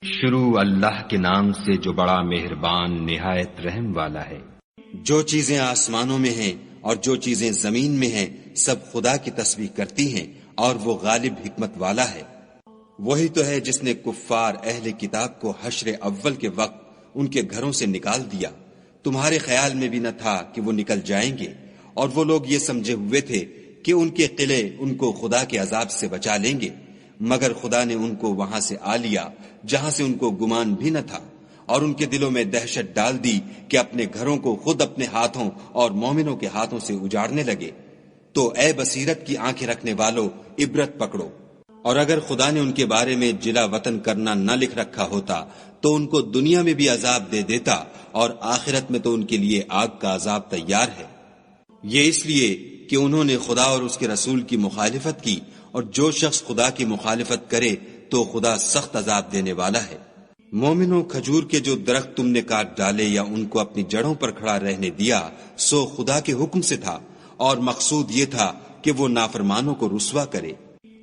شروع اللہ کے نام سے جو بڑا مہربان نہایت رحم والا ہے۔ جو چیزیں آسمانوں میں ہیں اور جو چیزیں زمین میں ہیں سب خدا کی تسبیح کرتی ہیں اور وہ غالب حکمت والا ہے۔ وہی تو ہے جس نے کفار اہل کتاب کو حشر اول کے وقت ان کے گھروں سے نکال دیا۔ تمہارے خیال میں بھی نہ تھا کہ وہ نکل جائیں گے، اور وہ لوگ یہ سمجھے ہوئے تھے کہ ان کے قلعے ان کو خدا کے عذاب سے بچا لیں گے، مگر خدا نے ان کو وہاں سے آ لیا جہاں سے ان کو گمان بھی نہ تھا، اور ان کے دلوں میں دہشت ڈال دی کہ اپنے گھروں کو خود اپنے ہاتھوں اور مومنوں کے ہاتھوں سے اجاڑنے لگے۔ تو اے بصیرت کی آنکھیں رکھنے والو، عبرت پکڑو۔ اور اگر خدا نے ان کے بارے میں جلا وطن کرنا نہ لکھ رکھا ہوتا تو ان کو دنیا میں بھی عذاب دے دیتا، اور آخرت میں تو ان کے لیے آگ کا عذاب تیار ہے۔ یہ اس لیے کہ انہوں نے خدا اور اس کے رسول کی مخالفت کی، اور جو شخص خدا کی مخالفت کرے تو خدا سخت عذاب دینے والا ہے۔ مومنوں، کھجور کے جو درخت تم نے کاٹ ڈالے یا ان کو اپنی جڑوں پر کھڑا رہنے دیا سو خدا کے حکم سے تھا، اور مقصود یہ تھا کہ وہ نافرمانوں کو رسوا کرے۔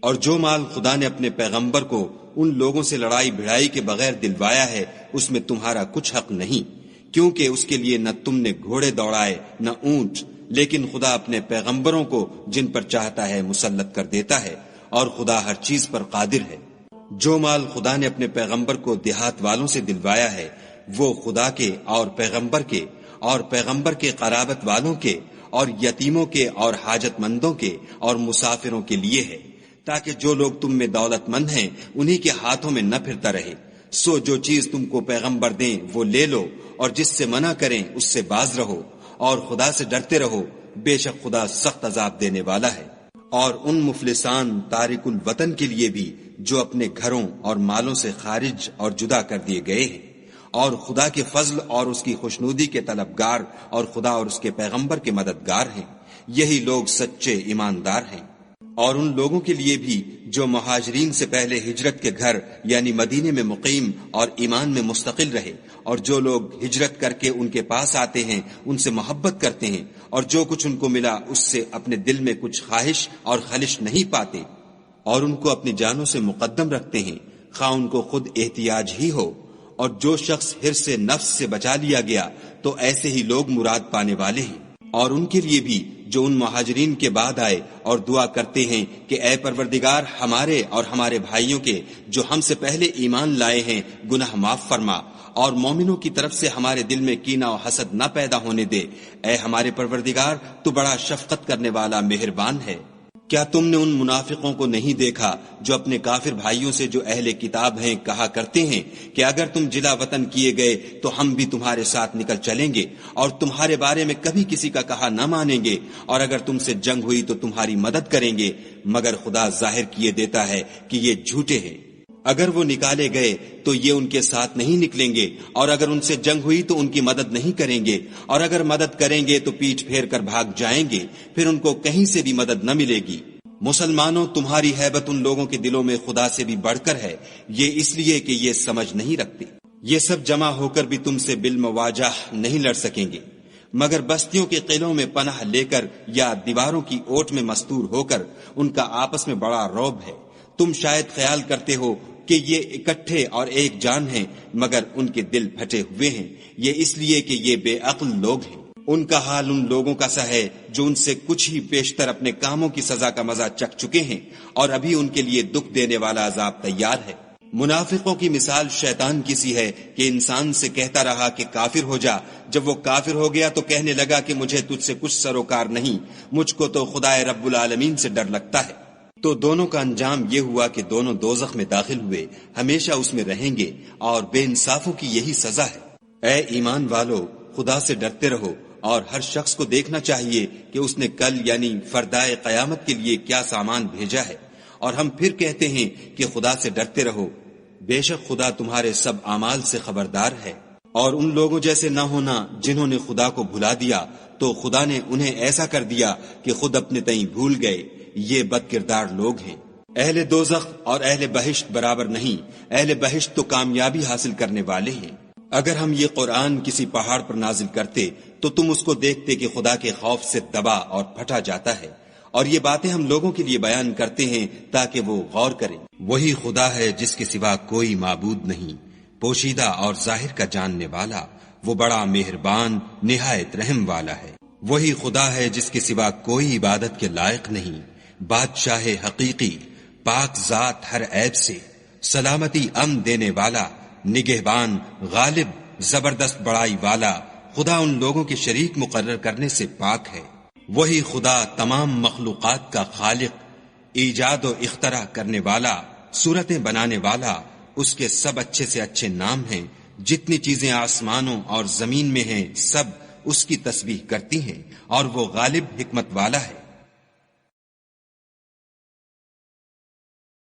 اور جو مال خدا نے اپنے پیغمبر کو ان لوگوں سے لڑائی بھڑائی کے بغیر دلوایا ہے اس میں تمہارا کچھ حق نہیں، کیونکہ اس کے لیے نہ تم نے گھوڑے دوڑائے نہ اونٹ، لیکن خدا اپنے پیغمبروں کو جن پر چاہتا ہے مسلط کر دیتا ہے، اور خدا ہر چیز پر قادر ہے۔ جو مال خدا نے اپنے پیغمبر کو دیہات والوں سے دلوایا ہے وہ خدا کے اور پیغمبر کے قرابت والوں کے اور یتیموں کے اور حاجت مندوں کے اور مسافروں کے لیے ہے، تاکہ جو لوگ تم میں دولت مند ہیں انہی کے ہاتھوں میں نہ پھرتا رہے۔ سو جو چیز تم کو پیغمبر دیں وہ لے لو، اور جس سے منع کریں اس سے باز رہو، اور خدا سے ڈرتے رہو، بے شک خدا سخت عذاب دینے والا ہے۔ اور ان مفلسان تارک الوطن کے لیے بھی جو اپنے گھروں اور مالوں سے خارج اور جدا کر دیے گئے ہیں، اور خدا کے فضل اور اس کی خوشنودی کے طلبگار اور خدا اور اس کے پیغمبر کے مددگار ہیں، یہی لوگ سچے ایماندار ہیں۔ اور ان لوگوں کے لیے بھی جو مہاجرین سے پہلے ہجرت کے گھر یعنی مدینے میں مقیم اور ایمان میں مستقل رہے، اور جو لوگ ہجرت کر کے ان کے پاس آتے ہیں ان سے محبت کرتے ہیں، اور جو کچھ ان کو ملا اس سے اپنے دل میں کچھ خواہش اور خلش نہیں پاتے، اور ان کو اپنی جانوں سے مقدم رکھتے ہیں، خواہ ان کو خود احتیاج ہی ہو۔ اور جو شخص حرص سے نفس سے بچا لیا گیا تو ایسے ہی لوگ مراد پانے والے ہیں۔ اور ان کے لیے بھی جو ان مہاجرین کے بعد آئے اور دعا کرتے ہیں کہ اے پروردگار ہمارے اور ہمارے بھائیوں کے جو ہم سے پہلے ایمان لائے ہیں گناہ معاف فرما، اور مومنوں کی طرف سے ہمارے دل میں کینہ و حسد نہ پیدا ہونے دے، اے ہمارے پروردگار تو بڑا شفقت کرنے والا مہربان ہے۔ کیا تم نے ان منافقوں کو نہیں دیکھا جو اپنے کافر بھائیوں سے جو اہل کتاب ہیں کہا کرتے ہیں کہ اگر تم جلا وطن کیے گئے تو ہم بھی تمہارے ساتھ نکل چلیں گے، اور تمہارے بارے میں کبھی کسی کا کہا نہ مانیں گے، اور اگر تم سے جنگ ہوئی تو تمہاری مدد کریں گے، مگر خدا ظاہر کیے دیتا ہے کہ یہ جھوٹے ہیں۔ اگر وہ نکالے گئے تو یہ ان کے ساتھ نہیں نکلیں گے، اور اگر ان سے جنگ ہوئی تو ان کی مدد نہیں کریں گے، اور اگر مدد کریں گے تو پیٹھ پھیر کر بھاگ جائیں گے، پھر ان کو کہیں سے بھی مدد نہ ملے گی۔ مسلمانوں، تمہاری ہیبت ان لوگوں کے دلوں میں خدا سے بھی بڑھ کر ہے، یہ اس لیے کہ یہ سمجھ نہیں رکھتے۔ یہ سب جمع ہو کر بھی تم سے بالمواجہ نہیں لڑ سکیں گے، مگر بستیوں کے قلعوں میں پناہ لے کر یا دیواروں کی اوٹ میں مستور ہو کر ان کا آپس میں بڑا رعب ہے۔ تم شاید خیال کرتے ہو کہ یہ اکٹھے اور ایک جان ہیں، مگر ان کے دل پھٹے ہوئے ہیں، یہ اس لیے کہ یہ بے عقل لوگ ہیں۔ ان کا حال ان لوگوں کا سا ہے جو ان سے کچھ ہی پیشتر اپنے کاموں کی سزا کا مزہ چکھ چکے ہیں، اور ابھی ان کے لیے دکھ دینے والا عذاب تیار ہے۔ منافقوں کی مثال شیطان کی سی ہے کہ انسان سے کہتا رہا کہ کافر ہو جا، جب وہ کافر ہو گیا تو کہنے لگا کہ مجھے تجھ سے کچھ سروکار نہیں، مجھ کو تو خدائے رب العالمین سے ڈر لگتا ہے۔ تو دونوں کا انجام یہ ہوا کہ دونوں دوزخ میں داخل ہوئے، ہمیشہ اس میں رہیں گے، اور بے انصافوں کی یہی سزا ہے۔ اے ایمان والو، خدا سے ڈرتے رہو، اور ہر شخص کو دیکھنا چاہیے کہ اس نے کل یعنی فردائے قیامت کے لیے کیا سامان بھیجا ہے، اور ہم پھر کہتے ہیں کہ خدا سے ڈرتے رہو، بے شک خدا تمہارے سب اعمال سے خبردار ہے۔ اور ان لوگوں جیسے نہ ہونا جنہوں نے خدا کو بھلا دیا، تو خدا نے انہیں ایسا کر دیا کہ خود اپنے تئیں بھول گئے، یہ بد کردار لوگ ہیں۔ اہل دوزخ اور اہل بہشت برابر نہیں، اہل بہشت تو کامیابی حاصل کرنے والے ہیں۔ اگر ہم یہ قرآن کسی پہاڑ پر نازل کرتے تو تم اس کو دیکھتے کہ خدا کے خوف سے دبا اور پھٹا جاتا ہے، اور یہ باتیں ہم لوگوں کے لیے بیان کرتے ہیں تاکہ وہ غور کریں۔ وہی خدا ہے جس کے سوا کوئی معبود نہیں، پوشیدہ اور ظاہر کا جاننے والا، وہ بڑا مہربان نہایت رحم والا ہے۔ وہی خدا ہے جس کے سوا کوئی عبادت کے لائق نہیں، بادشاہ حقیقی، پاک ذات ہر عیب سے، سلامتی امن دینے والا، نگہبان، غالب، زبردست بڑائی والا، خدا ان لوگوں کے شریک مقرر کرنے سے پاک ہے۔ وہی خدا تمام مخلوقات کا خالق، ایجاد و اختراع کرنے والا، صورتیں بنانے والا، اس کے سب اچھے سے اچھے نام ہیں۔ جتنی چیزیں آسمانوں اور زمین میں ہیں سب اس کی تسبیح کرتی ہیں، اور وہ غالب حکمت والا ہے۔